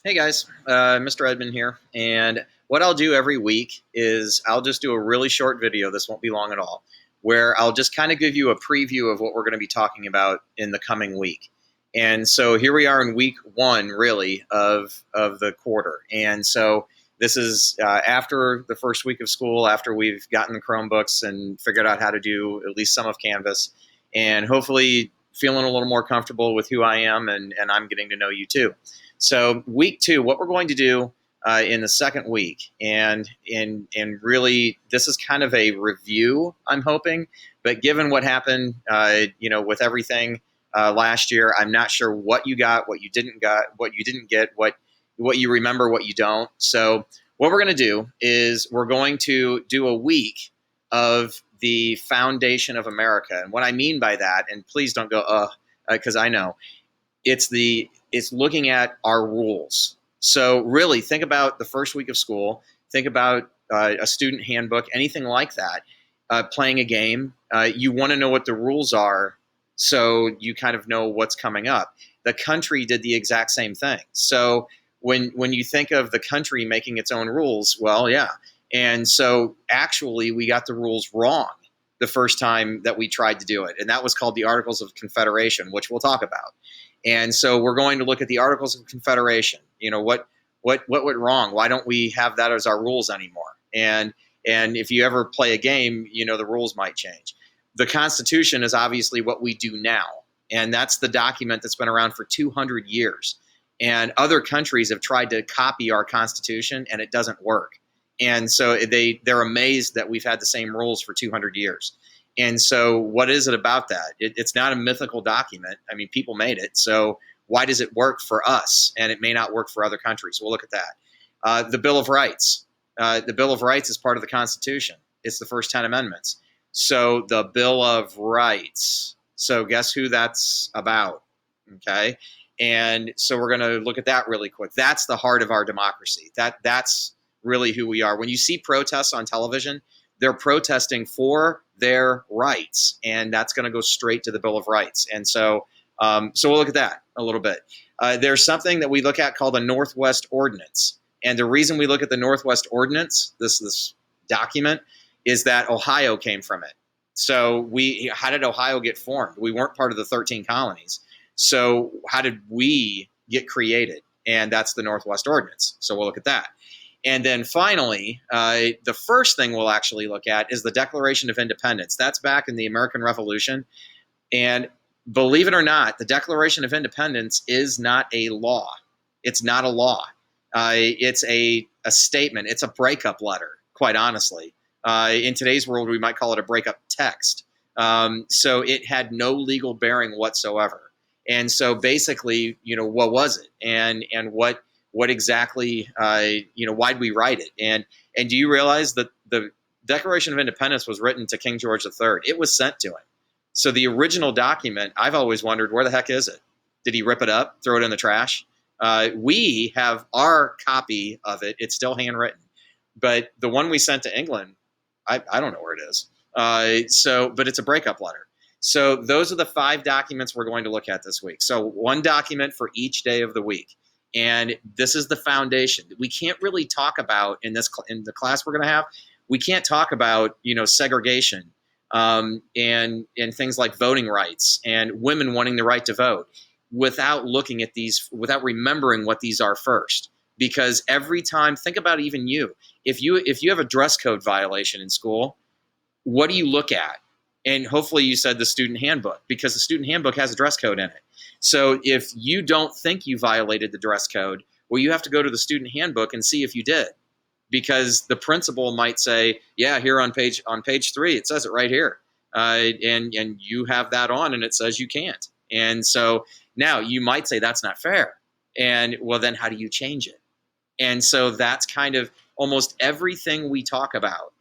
Hey guys, Mr. Edmond here, and what I'll do every week is I'll just do a really short video. This won't be long at all, where I'll just kind of give you a preview of what we're going to be talking about in the coming week. And so here we are in week one, really, of the quarter. And so this is after the first week of school, after we've gotten the Chromebooks and figured out how to do at least some of Canvas, and hopefully feeling a little more comfortable with who I am, and I'm getting to know you too. So week two, what we're going to do in the second week, and really this is kind of a review, I'm hoping. But given what happened, with everything last year, I'm not sure what you got, what you didn't get, what you remember, what you don't. So what we're going to do is we're going to do a week of the foundation of America, and what I mean by that, and please don't go because I know it's looking at our rules. So really think about the first week of school, think about a student handbook, anything like that, playing a game. You want to know what the rules are so you kind of know what's coming up. The country did the exact same thing. So when you think of the country making its own rules, well, yeah. And so actually we got the rules wrong the first time that we tried to do it. And that was called the Articles of Confederation, which we'll talk about. And so we're going to look at the Articles of Confederation. What went wrong? Why don't we have that as our rules anymore? And if you ever play a game, the rules might change. The Constitution is obviously what we do now, and that's the document that's been around for 200 years. And other countries have tried to copy our Constitution, and it doesn't work. And so they're amazed that we've had the same rules for 200 years. And so what is it about that? It's not a mythical document. I mean, people made it. So why does it work for us? And it may not work for other countries. We'll look at that. The Bill of Rights. The Bill of Rights is part of the Constitution. It's the first 10 amendments. So the Bill of Rights. So guess who that's about? Okay. And so we're going to look at that really quick. That's the heart of our democracy. That's really who we are. When you see protests on television, they're protesting for their rights, and that's going to go straight to the Bill of Rights. And so we'll look at that a little bit. There's something that we look at called the Northwest Ordinance. And the reason we look at the Northwest Ordinance, this document, is that Ohio came from it. So how did Ohio get formed? We weren't part of the 13 colonies. So how did we get created? And that's the Northwest Ordinance. So we'll look at that. And then finally, the first thing we'll actually look at is the Declaration of Independence. That's back in the American Revolution. And believe it or not, the Declaration of Independence is not a law. It's not a law. It's a statement. It's a breakup letter, quite honestly. In today's world, we might call it a breakup text. So it had no legal bearing whatsoever. And so basically, what was it? And what exactly, why'd we write it? And do you realize that the Declaration of Independence was written to King George III? It was sent to him. So the original document, I've always wondered, where the heck is it? Did he rip it up, throw it in the trash? We have our copy of it. It's still handwritten. But the one we sent to England, I don't know where it is. But it's a breakup letter. So those are the 5 documents we're going to look at this week. So one document for each day of the week. And this is the foundation. We can't really talk about in the class we're going to have. We can't talk about segregation and things like voting rights and women wanting the right to vote without looking at these, without remembering what these are first. Because every time, think about even you. If you have a dress code violation in school, what do you look at? And hopefully you said the student handbook, because the student handbook has a dress code in it. So if you don't think you violated the dress code, well, you have to go to the student handbook and see if you did, because the principal might say, yeah, here on page 3, it says it right here. And you have that on and it says you can't. And so now you might say that's not fair. And well, then how do you change it? And so that's kind of almost everything we talk about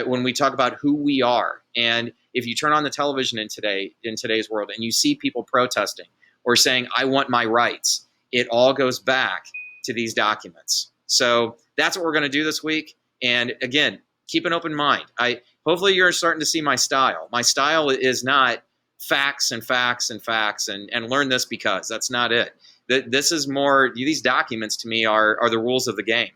when we talk about who we are. And if you turn on the television in today's world and you see people protesting or saying, I want my rights, it all goes back to these documents. So that's what we're going to do this week. And again, keep an open mind. Hopefully you're starting to see my style. My style is not facts and facts and facts and learn this because. That's not it. This is more, these documents to me are the rules of the game.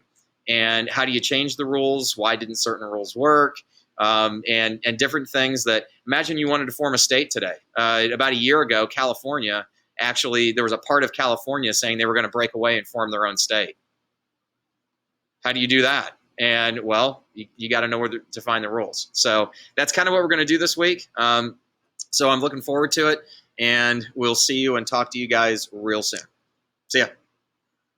And how do you change the rules? Why didn't certain rules work? And different things that, imagine you wanted to form a state today. About a year ago, California, actually, there was a part of California saying they were going to break away and form their own state. How do you do that? And, well, you got to know where to find the rules. So that's kind of what we're going to do this week. So I'm looking forward to it, and we'll see you and talk to you guys real soon. See ya.